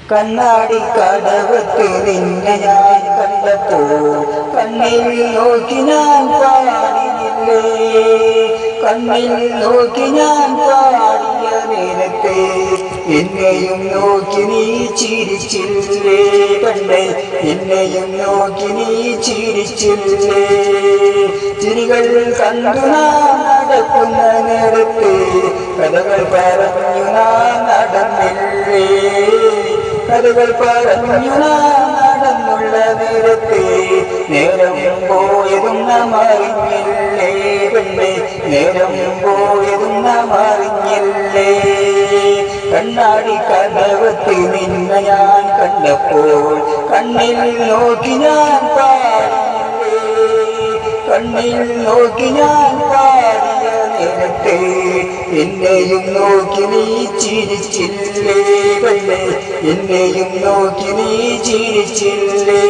കണ്ണാടി കടവത്ത് നിന്നെ ഞാൻ കണ്ടപ്പോൾ കണ്ണിൽ നോക്കി ഞാൻ പാടിയില്ലേ. കണ്ണിൽ നോക്കി ഞാൻ പാടിയ നേരത്തെ എന്നെയും നോക്കി നീ ചിരിച്ചില്ലേ. കണ്ണേ എന്നെയും നോക്കി നീ ചിരിച്ചില്ലേ. ചിരികൾ കണ്ടു നാം നടക്കുന്ന നേരത്തെ കഥകൾ പറഞ്ഞു നാം നടന്നില്ലേ. കഥകൾ പറഞ്ഞു നാം നടന്നുള്ള നേരത്തെ നേരം പോയതും നാം അറിഞ്ഞില്ലേ. പെണ്ണെ നേരം പോയതും നാം അറിഞ്ഞില്ലേ. കണ്ണാടി കടവത്ത് നിന്നെ ഞാൻ കണ്ടപ്പോൾ കണ്ണിൽ നോക്കി ഞാൻ പാടിയില്ലേ. കണ്ണിൽ നോക്കി ഞാൻ പാടിയ നേരത്തെ എന്നെയും നോക്കി നീ ചിരിച്ചില്ലേ. പെണ്ണെ എന്നെയും നോക്കി നീ ചിരിച്ചില്ലേ.